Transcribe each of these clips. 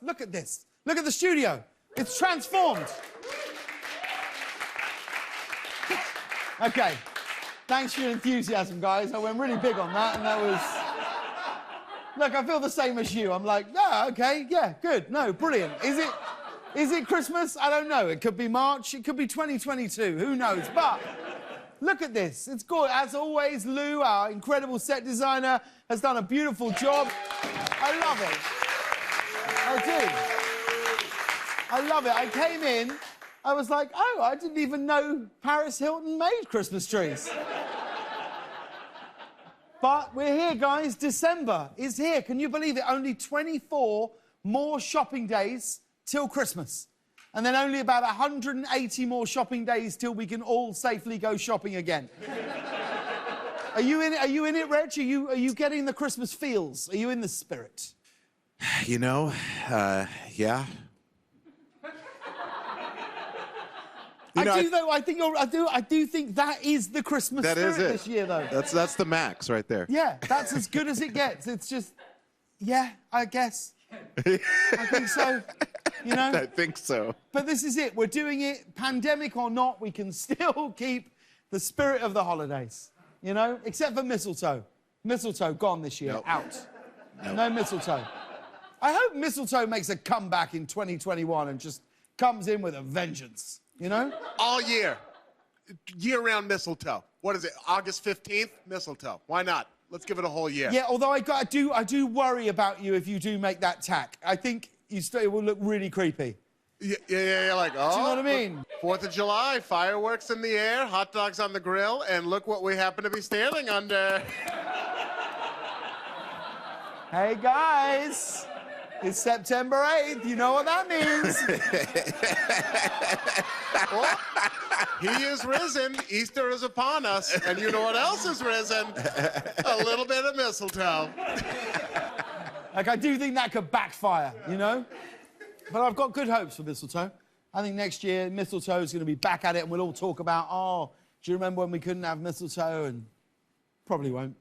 Look at this. Look at the studio. It's transformed. Okay. Thanks for your enthusiasm, guys. I went really big on that, and that was... Look, I feel the same as you. I'm like, yeah, okay, yeah, good. No, brilliant. Is it Christmas? I don't know. It could be March. It could be 2022. Who knows? But look at this. It's good. As always, Lou, our incredible set designer, has done a beautiful job. I love it. I do. I love it. I came in, I was like, oh, I didn't even know Paris Hilton made Christmas trees. But we're here, guys. December is here. Can you believe it? Only 24 more shopping days till Christmas. And then only about 180 more shopping days till we can all safely go shopping again. Are you in it? Are you in it, Reg? Are you getting the Christmas feels? Are you in the spirit? You know, yeah. I do think that is the Christmas spirit this year, though. That's the max right there. Yeah, that's as good as it gets. It's just, yeah, I guess. I think so. You know? I think so. But this is it. We're doing it, pandemic or not, we can still keep the spirit of the holidays. You know? Except for mistletoe. Mistletoe gone this year. Nope. Out. Nope. No mistletoe. I hope mistletoe makes a comeback in 2021 and just comes in with a vengeance. You know? All year. Year-round mistletoe. What is it, August 15th? Mistletoe. Why not? Let's give it a whole year. Yeah, although I do worry about you if you do make that tack. I think it will look really creepy. Yeah, like, oh. Do you know what I mean? 4th of July, fireworks in the air, hot dogs on the grill, and look what we happen to be standing under. Hey, guys. It's September 8th. You know what that means. Well, he is risen. Easter is upon us. And you know what else is risen? A little bit of mistletoe. Like, I do think that could backfire, you know? But I've got good hopes for mistletoe. I think next year, mistletoe is going to be back at it, and we'll all talk about, oh, do you remember when we couldn't have mistletoe? And probably won't.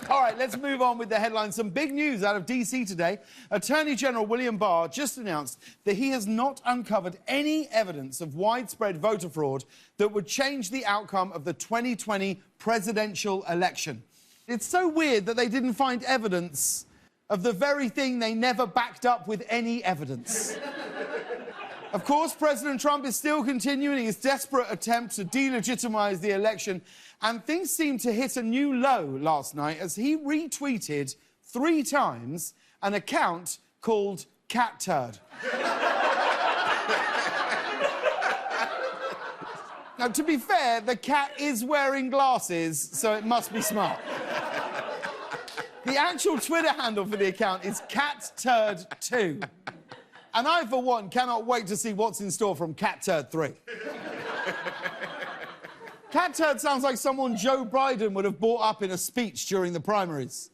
All right, let's move on with the headlines. Some big news out of D.C. today. Attorney General William Barr just announced that he has not uncovered any evidence of widespread voter fraud that would change the outcome of the 2020 presidential election. It's so weird that they didn't find evidence of the very thing they never backed up with any evidence. Of course, President Trump is still continuing his desperate attempt to delegitimize the election, and things seemed to hit a new low last night as he retweeted 3 times an account called Cat Turd. Now, to be fair, the cat is wearing glasses, so it must be smart. The actual Twitter handle for the account is CatTurd2. And I, for one, cannot wait to see what's in store from Cat Turd 3. Cat Turd sounds like someone Joe Biden would have brought up in a speech during the primaries.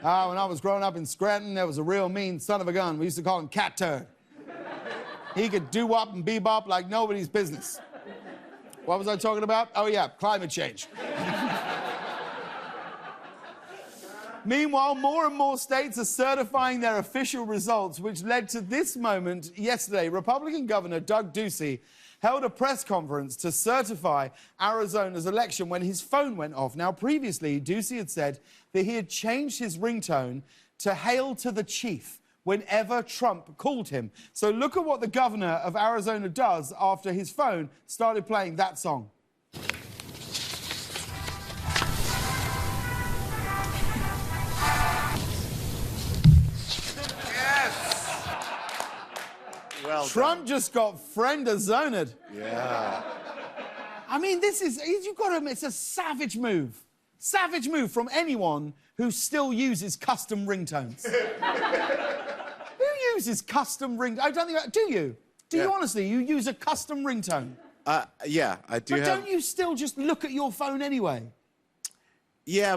When I was growing up in Scranton, there was a real mean son of a gun. We used to call him Cat Turd. He could doo-wop and bebop like nobody's business. What was I talking about? Oh, yeah, climate change. Meanwhile, more and more states are certifying their official results, which led to this moment yesterday. Republican Governor Doug Ducey held a press conference to certify Arizona's election when his phone went off. Now, previously, Ducey had said that he had changed his ringtone to "Hail to the Chief" whenever Trump called him. So look at what the governor of Arizona does after his phone started playing that song. Well Trump just got friend-a-zoned. Yeah. I mean, you've got to admit, it's a savage move. Savage move from anyone who still uses custom ringtones. Who uses custom ringtones? I don't think, do you? Do you honestly, you use a custom ringtone? Yeah, I do. But don't you still just look at your phone anyway? Yeah,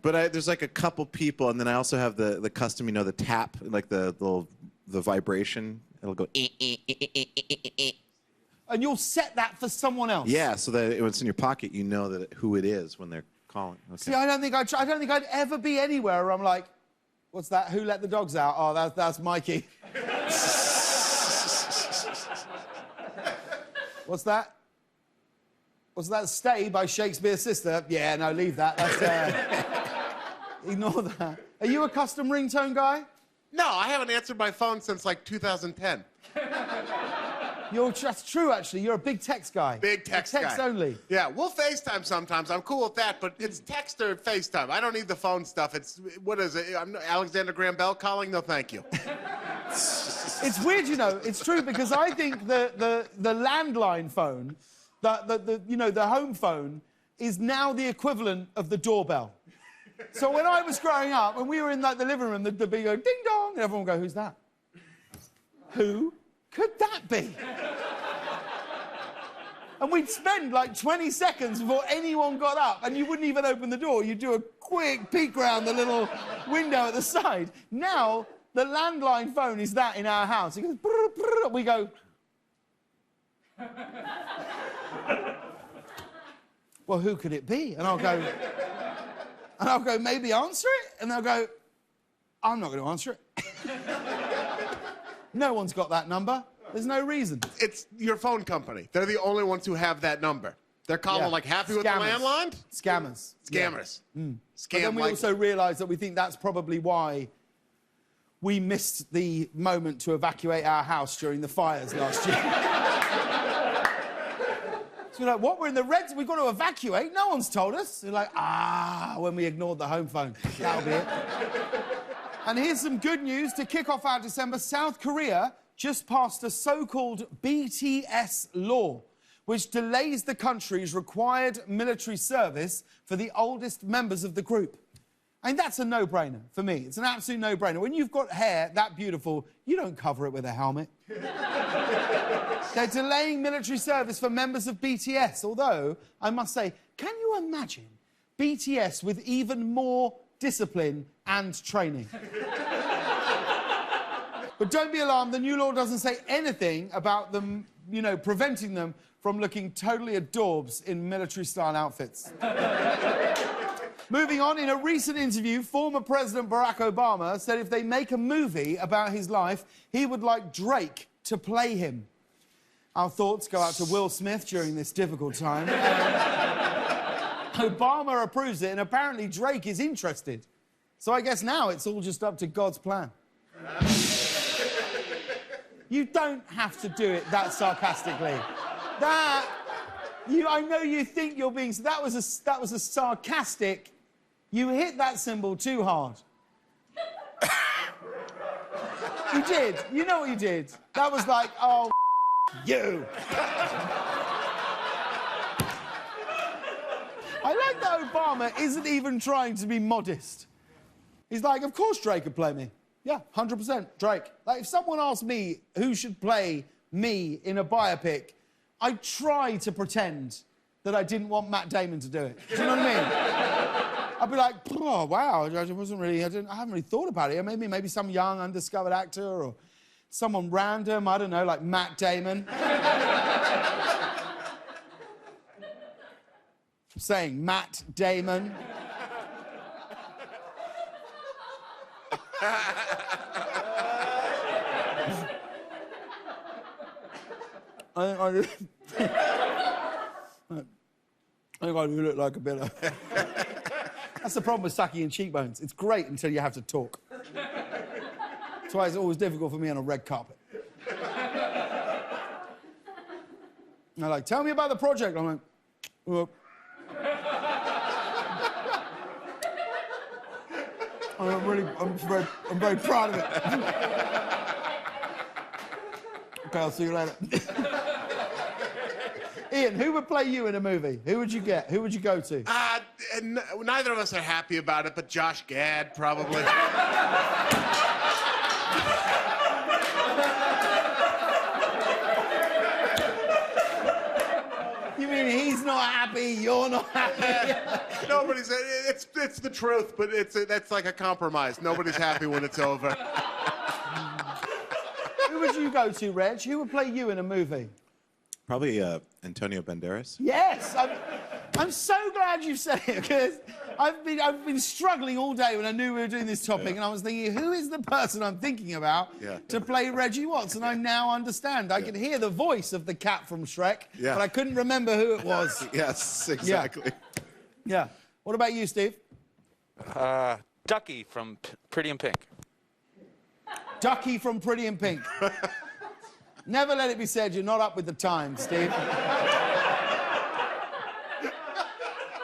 but there's like a couple people, and then I also have the custom, you know, the tap, like the vibration. It'll go. And you'll set that for someone else. Yeah, so that when it's in your pocket, you know who it is when they're calling. Okay. See, I don't think I'd ever be anywhere where I'm like, What's that? Who let the dogs out? Oh, that's Mikey. What's that? What's that? Stay by Shakespeare's Sister? Yeah, no, leave that. That's, ignore that. Are you a custom ringtone guy? No, I haven't answered my phone since like 2010. That's true, actually. You're a big text guy. Big text guy. Text only. Yeah, we'll FaceTime sometimes. I'm cool with that, but it's text or FaceTime. I don't need the phone stuff. What is it? I'm Alexander Graham Bell calling? No, thank you. It's weird, you know. It's true because I think the landline phone, the home phone, is now the equivalent of the doorbell. So when I was growing up, when we were in like the living room, the big go ding dong, and everyone would go, "Who's that? Who could that be?" And we'd spend like 20 seconds before anyone got up, and you wouldn't even open the door. You'd do a quick peek around the little window at the side. Now, the landline phone is that in our house. It goes, brr, brr, we go, well, who could it be? And I'll go, maybe answer it? And they'll go, I'm not going to answer it. No one's got that number. There's no reason. It's your phone company. They're the only ones who have that number. They're calling like happy with the landline? Scammers. Scammers. Yeah. Scam But then we also realised that we think that's probably why we missed the moment to evacuate our house during the fires last year. So we're like, what? We're in the red. We've got to evacuate. No one's told us. We're like, when we ignored the home phone. That'll be it. And here's some good news to kick off our December. South Korea just passed a so-called BTS law, which delays the country's required military service for the oldest members of the group. I mean, that's a no-brainer for me. It's an absolute no-brainer. When you've got hair that beautiful, you don't cover it with a helmet. They're delaying military service for members of BTS, although, I must say, can you imagine BTS with even more discipline and training? But don't be alarmed, the new law doesn't say anything about them, preventing them from looking totally adorbs in military-style outfits. Moving on, in a recent interview, former President Barack Obama said if they make a movie about his life, he would like Drake to play him. Our thoughts go out to Will Smith during this difficult time. Obama approves it, and apparently Drake is interested. So I guess now it's all just up to God's plan. You don't have to do it that sarcastically. I know you think you're being... That was a sarcastic... You hit that symbol too hard. You did. You know what you did. That was like, oh, you. I like that Obama isn't even trying to be modest. He's like, of course Drake could play me. Yeah, 100% Drake. Like, if someone asked me who should play me in a biopic, I'd try to pretend that I didn't want Matt Damon to do it. Do you know what I mean? I'd be like, oh, wow, I haven't really thought about it. Maybe some young, undiscovered actor or someone random, I don't know, like Matt Damon. I'm saying Matt Damon. I think I do look like a bit of... That's the problem with sucking in cheekbones. It's great until you have to talk. That's why it's always difficult for me on a red carpet. They're like, tell me about the project. I'm like, well... I'm very proud of it. Okay, I'll see you later. Ian, who would play you in a movie? Who would you get? Who would you go to? Neither of us are happy about it, but Josh Gad, probably. You mean he's not happy, you're not happy? Nobody's... It's the truth, but that's like a compromise. Nobody's happy when it's over. Who would you go to, Reg? Who would play you in a movie? Probably Antonio Banderas. Yes! I'm so glad you said it, because I've been struggling all day when I knew we were doing this topic, and I was thinking, who is the person I'm thinking about to play Reggie Watts? And I now understand. I could hear the voice of the cat from Shrek, but I couldn't remember who it was. Yes, exactly. Yeah. What about you, Steve? Ducky from Pretty in Pink. Ducky from Pretty in Pink. Never let it be said you're not up with the times, Steve.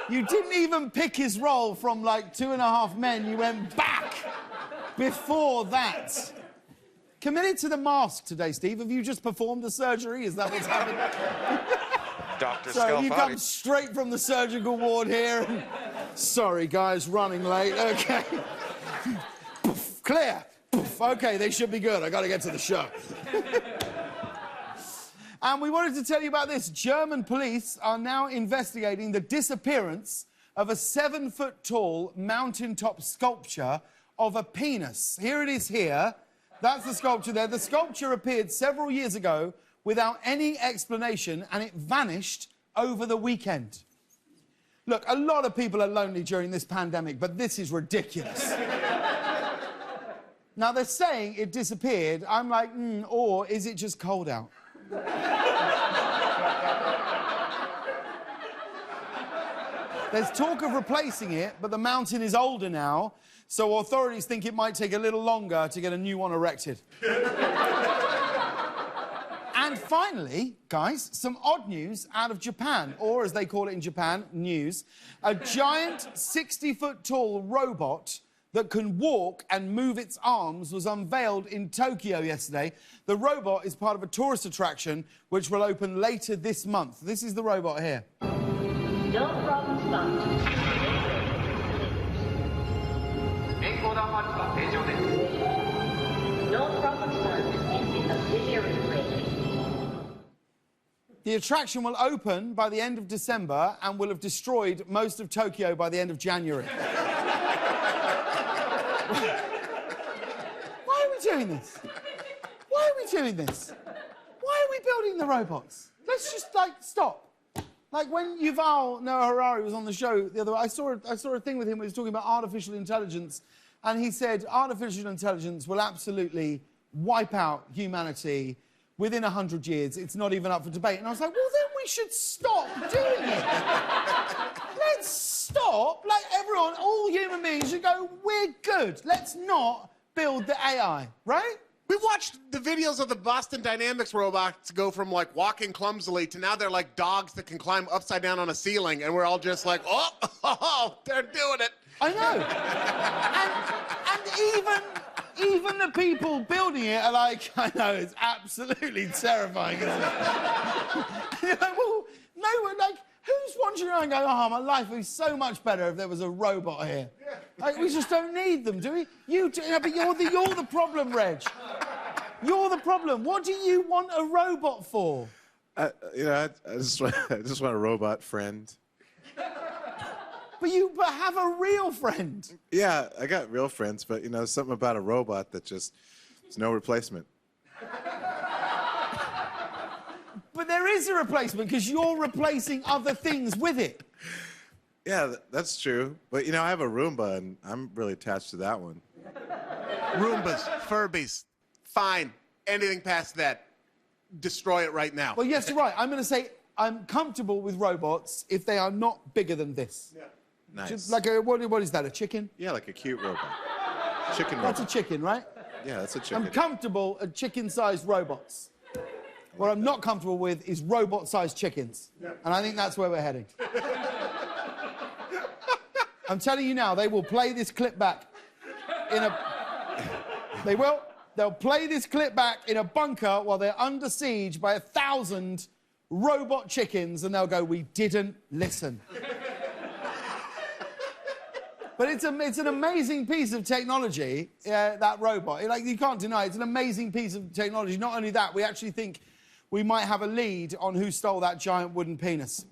You didn't even pick his role from like 2.5 Men. You went back before that. Committed to the mask today, Steve. Have you just performed the surgery? Is that what's happened? Dr. So you come Scalfari. straight from the surgical ward here. And... Sorry, guys, running late. Okay. Poof, clear. Poof. Okay, they should be good. I got to get to the show. And we wanted to tell you about this. German police are now investigating the disappearance of a 7-foot-tall mountaintop sculpture of a penis. Here it is here. That's the sculpture there. The sculpture appeared several years ago without any explanation, and it vanished over the weekend. Look, a lot of people are lonely during this pandemic, but this is ridiculous. Now, they're saying it disappeared. I'm like, or is it just cold out? There's talk of replacing it, but the mountain is older now, so authorities think it might take a little longer to get a new one erected. And finally, guys, some odd news out of Japan, or as they call it in Japan, news. A giant 60-foot-tall robot that can walk and move its arms was unveiled in Tokyo yesterday. The robot is part of a tourist attraction which will open later this month. This is the robot here. No problem spot. No problem spot in the subsidiary range. The attraction will open by the end of December and will have destroyed most of Tokyo by the end of January. Why are we doing this? Why are we doing this? Why are we building the robots? Let's just, like, stop. Like, when Yuval Noah Harari was on the show the other way, I saw a thing with him where he was talking about artificial intelligence, and he said artificial intelligence will absolutely wipe out humanity within 100 years. It's not even up for debate. And I was like, well, then we should stop doing it. Let's stop. Like, everyone, all human beings should go, we're good. Let's not build the AI, right? We watched the videos of the Boston Dynamics robots go from, like, walking clumsily to now they're like dogs that can climb upside down on a ceiling, and we're all just like, oh, they're doing it. I know. and even the people building it are like, I know, it's absolutely terrifying, isn't it? And you're like, well, no, like, who's wandering around going, oh, my life would be so much better if there was a robot here? Like, we just don't need them, do we? You do, but you're the problem, Reg. You're the problem. What do you want a robot for? I just want a robot friend. But have a real friend. Yeah, I got real friends, but, something about a robot that just is no replacement. But there is a replacement, because you're replacing other things with it. Yeah, that's true. But, I have a Roomba, and I'm really attached to that one. Roombas, Furbies, fine. Anything past that, destroy it right now. Well, yes, you're right. I'm going to say I'm comfortable with robots if they are not bigger than this. Yeah. Nice. Just like what is that, a chicken? Yeah, like a cute robot. Chicken robot. That's a chicken, right? Yeah, that's a chicken. I'm comfortable at chicken-sized robots. What I'm not comfortable with is robot-sized chickens. Yeah. And I think that's where we're heading. I'm telling you now, they will play this clip back in a... They will. They'll play this clip back in a bunker while they're under siege by 1,000 robot chickens, and they'll go, we didn't listen. But it's an amazing piece of technology, that robot. Like, you can't deny it. It's an amazing piece of technology. Not only that, we actually think we might have a lead on who stole that giant wooden penis.